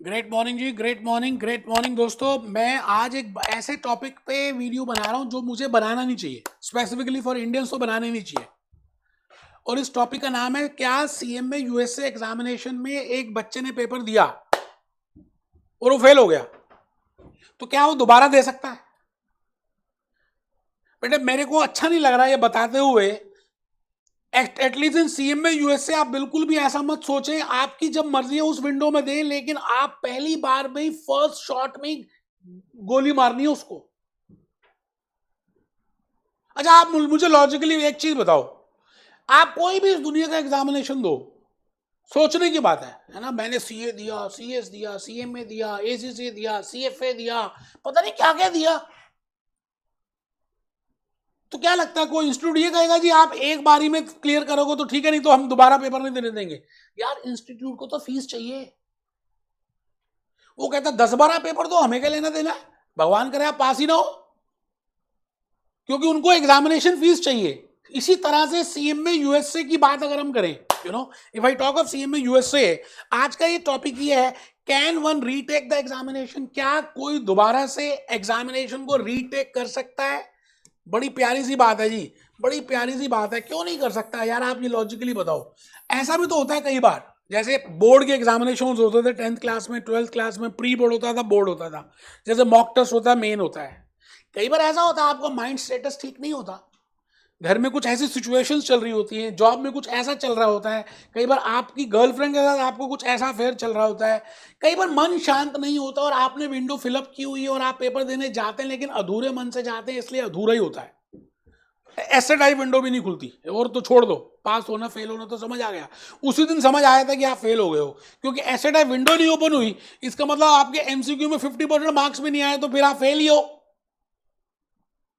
Great morning जी, great morning दोस्तों। मैं आज एक ऐसे टॉपिक पे वीडियो बना रहा हूं जो मुझे बनाना नहीं चाहिए, स्पेसिफिकली फॉर इंडियंस तो बनाने नहीं चाहिए। और इस टॉपिक का नाम है, क्या सीएम में यूएसए एग्जामिनेशन में एक बच्चे ने पेपर दिया और वो फेल हो गया तो क्या वो दोबारा दे सकता है? बेटे मेरे को अच्छा नहीं लग रहा ये बताते हुए, एटलीस्ट इन सीएम में यूएसए आप बिल्कुल भी ऐसा मत सोचें। आपकी जब मर्जी है उस विंडो में दें, लेकिन आप पहली बार में ही फर्स्ट शॉट में गोली मारनी है उसको। अच्छा, आप मुझे लॉजिकली एक चीज बताओ, आप कोई भी इस दुनिया का एग्जामिनेशन दो, सोचने की बात है ना। मैंने सीए दिया, सीएस दिया, सीएमए दिया, एसीसी दिया, सीएफए दिया, पता नहीं क्या क्या दिया। तो क्या लगता है कोई इंस्टीट्यूट ये कहेगा जी आप एक बारी में क्लियर करोगे तो ठीक है, नहीं तो हम दोबारा पेपर नहीं देने देंगे? यार इंस्टीट्यूट को तो फीस चाहिए। वो कहता 10-12 पेपर तो हमें क्या लेना देना है, भगवान करे आप पास ही ना हो, क्योंकि उनको एग्जामिनेशन फीस चाहिए। इसी तरह से सीएम में यूएसए की बात अगर हम करें, if I talk of CM में यूएसए, आज का ये टॉपिक ये है, can one retake the examination? क्या कोई दोबारा से एग्जामिनेशन को रीटेक कर सकता है? बड़ी प्यारी सी बात है जी, बड़ी प्यारी सी बात है। क्यों नहीं कर सकता यार? आप ये लॉजिकली बताओ। ऐसा भी तो होता है कई बार, जैसे बोर्ड के एग्जामिनेशन होते थे 10th क्लास में, 12th क्लास में, प्री बोर्ड होता था, बोर्ड होता था, जैसे मॉक टेस्ट होता है, मेन होता है। कई बार ऐसा होता है आपका माइंड स्टेटस ठीक नहीं होता, घर में कुछ ऐसी सिचुएशंस चल रही होती हैं, जॉब में कुछ ऐसा चल रहा होता है, कई बार आपकी गर्लफ्रेंड के साथ आपको कुछ ऐसा अफेयर चल रहा होता है, कई बार मन शांत नहीं होता और आपने विंडो फिलअप की हुई है और आप पेपर देने जाते हैं, लेकिन अधूरे मन से जाते हैं, इसलिए अधूरा ही होता है। ऐसे टाइप विंडो भी नहीं खुलती, और तो छोड़ दो, पास होना फेल होना तो समझ आ गया, उसी दिन समझ आया था कि आप फेल हो गए हो, क्योंकि ऐसे टाइप विंडो नहीं ओपन हुई, इसका मतलब आपके एमसीक्यू में 50% मार्क्स भी नहीं आए, तो फिर आप फेल ही हो।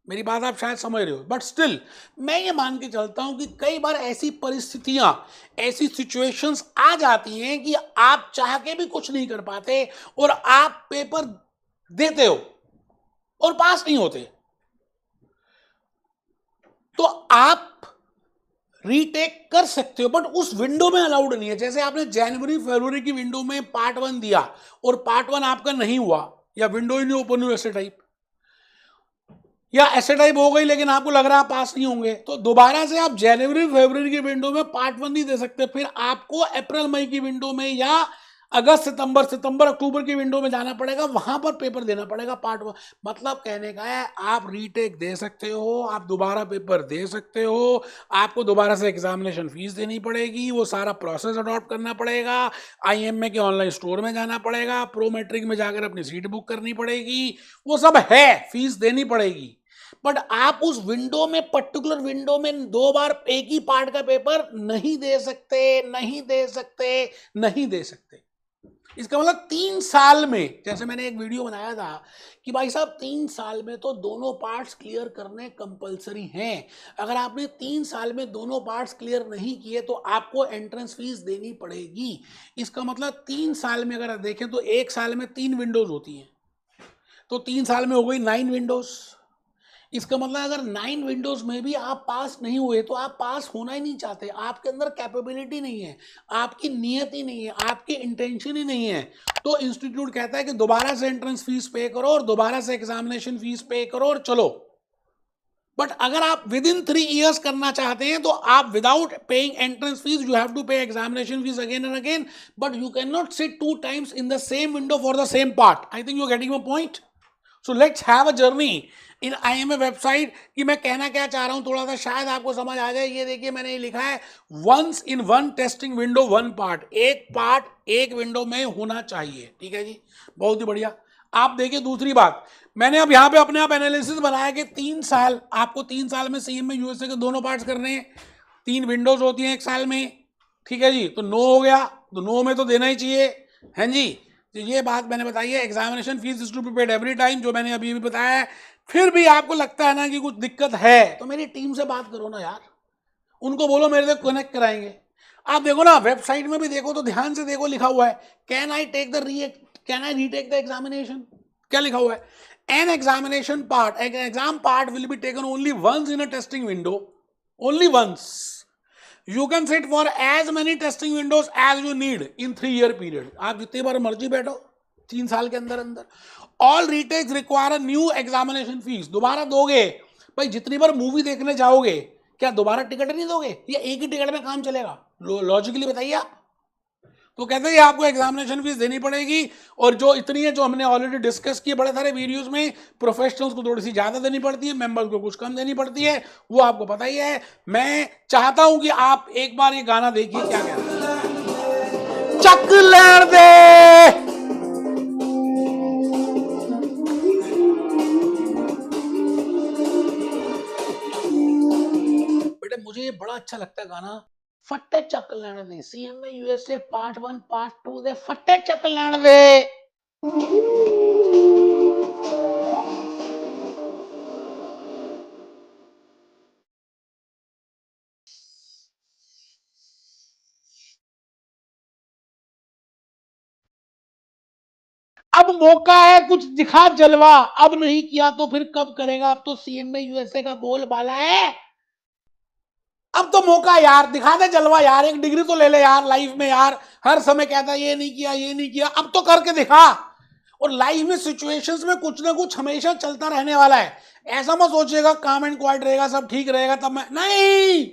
मेरी बात आप शायद समझ रहे हो, बट स्टिल मैं ये मान के चलता हूं कि कई बार ऐसी परिस्थितियां, ऐसी सिचुएशंस आ जाती हैं कि आप चाह के भी कुछ नहीं कर पाते और आप पेपर देते हो और पास नहीं होते, तो आप रीटेक कर सकते हो, बट उस विंडो में अलाउड नहीं है। जैसे आपने जनवरी फरवरी की विंडो में पार्ट 1 दिया और पार्ट 1 आपका नहीं हुआ, या विंडो ही नहीं ओपन हुई ऐसे टाइप, या ऐसे टाइप हो गई लेकिन आपको लग रहा है पास नहीं होंगे, तो दोबारा से आप जनवरी फरवरी की विंडो में पार्ट 1 नहीं दे सकते। फिर आपको अप्रैल मई की विंडो में या अगस्त सितंबर अक्टूबर की विंडो में जाना पड़ेगा, वहां पर पेपर देना पड़ेगा पार्ट 1। मतलब कहने का है, आप रीटेक दे सकते हो, आप दोबारा पेपर दे सकते हो, आपको दोबारा से एग्जामिनेशन फीस देनी पड़ेगी, वो सारा प्रोसेस अडॉप्ट करना पड़ेगा, आईएमए के ऑनलाइन स्टोर में जाना पड़ेगा, प्रो मैट्रिक में जाकर अपनी सीट बुक करनी पड़ेगी, वो सब है, फीस देनी पड़ेगी। बट आप उस विंडो में, पर्टिकुलर विंडो में 2 बार एक ही पार्ट का पेपर नहीं दे सकते, नहीं दे सकते, नहीं दे सकते। इसका मतलब 3 साल में, जैसे मैंने एक वीडियो बनाया था कि भाई साहब 3 साल में तो दोनों पार्ट्स क्लियर करने कंपलसरी हैं। अगर आपने 3 साल में दोनों पार्ट्स क्लियर नहीं किए तो आपको एंट्रेंस फीस देनी पड़ेगी। इसका मतलब 3 साल में अगर देखें तो 1 साल में 3 विंडोज होती हैं, तो 3 साल में हो गई 9 विंडोज। इसका मतलब अगर 9 विंडोज में भी आप पास नहीं हुए तो आप पास होना ही नहीं चाहते, आपके अंदर कैपेबिलिटी नहीं है, आपकी नियत ही नहीं है, आपकी इंटेंशन ही नहीं है, तो इंस्टीट्यूट कहता है कि दोबारा से एंट्रेंस फीस पे करो और दोबारा से एग्जामिनेशन फीस पे करो और चलो। बट अगर आप विद इन 3 years करना चाहते हैं तो आप without paying entrance fees, you have to pay examination fees again and again, but you can not sit 2 times in the same window for the same part. I think you are getting my point. So let's have a journey in IMA website कि मैं कहना क्या चाह रहा हूं, थोड़ा सा शायद आपको समझ आ जाए। ये देखिए मैंने ये लिखा है, once in one testing window one part, एक पार्ट एक विंडो में होना चाहिए। ठीक है जी, बहुत ही बढ़िया। आप देखिए दूसरी बात, मैंने अब यहाँ पे अपने आप एनालिसिस बनाया कि 3 साल, आपको 3 साल में सीएम में यूएसए के दोनों पार्ट्स करने हैं, 3 विंडोज होती हैं 1 साल में। ठीक है जी, तो 9 हो गया, तो 9 में तो देना ही चाहिए, हैं जी। तो ये बात मैंने बताई है, examination fees is to be paid every time, जो मैंने अभी भी बताया है। फिर भी आपको लगता है ना कि कुछ दिक्कत है, तो मेरी टीम से बात करो ना यार, उनको बोलो मेरे से कनेक्ट कराएंगे। आप देखो ना, वेबसाइट में भी देखो तो ध्यान से देखो, लिखा हुआ है can I retake the examination, क्या लिखा हुआ है? An examination part, exam part will be taken only once in a testing window, only once. You can sit for as many testing windows as you need in 3 year period. आप जितनी बार मर्जी बैठो, 3 साल के अंदर अंदर। All retakes require a new examination fees. दोबारा दोगे भाई, जितनी बार मूवी देखने जाओगे क्या दोबारा टिकट नहीं दोगे, या एक ही टिकट में काम चलेगा? लॉजिकली बताइए आप। तो कहते हैं आपको एग्जामिनेशन फीस देनी पड़ेगी, और जो इतनी है, जो हमने ऑलरेडी डिस्कस किए बड़े सारे वीडियोस में, प्रोफेशनल्स को थोड़ी सी ज्यादा देनी पड़ती है, मेंबर्स को कुछ कम देनी पड़ती है, वो आपको पता ही है। मैं चाहता हूं कि आप एक बार ये गाना देखिए, क्या कहते हैं, चक लैण दे। बेटे मुझे ये बड़ा अच्छा लगता है गाना, फट्टे चक लैण दे, सीएमए यूएसए पार्ट 1 पार्ट 2 दे फट्टे चक लैण दे। अब मौका है, कुछ दिखा जलवा, अब नहीं किया तो फिर कब करेगा? अब तो सीएमए यूएसए का बोलबाला है, अब तो मौका है यार, दिखा दे जलवा यार, एक डिग्री तो ले ले यार लाइफ में यार। हर समय कहता है ये नहीं किया ये नहीं किया, अब तो करके दिखा। और लाइफ में सिचुएशंस में कुछ ना कुछ हमेशा चलता रहने वाला है। ऐसा मत सोचिएगा काम एंड क्वाइट रहेगा, सब ठीक रहेगा तब मैं, नहीं,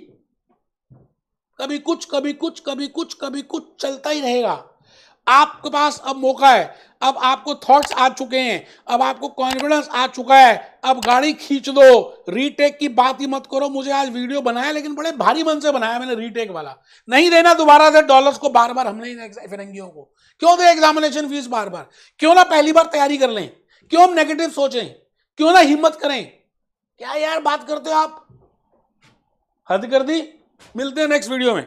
कभी कुछ कभी कुछ कभी कुछ कभी कुछ चलता ही रहेगा। आपके पास अब मौका है, अब आपको थॉट्स आ चुके हैं, अब आपको कॉन्फिडेंस आ चुका है, अब गाड़ी खींच दो। रीटेक की बात ही मत करो। मुझे आज वीडियो बनाया, लेकिन बड़े भारी मन से बनाया मैंने रीटेक वाला। नहीं देना दोबारा से डॉलर्स को बार बार, हमने फिरंगियों को क्यों दे एग्जामिनेशन फीस बार बार? क्यों ना पहली बार तैयारी कर लें? क्यों हम नेगेटिव सोचें? क्यों ना हिम्मत करें? क्या यार बात करते हो आप, हद कर दी। मिलते हैं नेक्स्ट वीडियो में।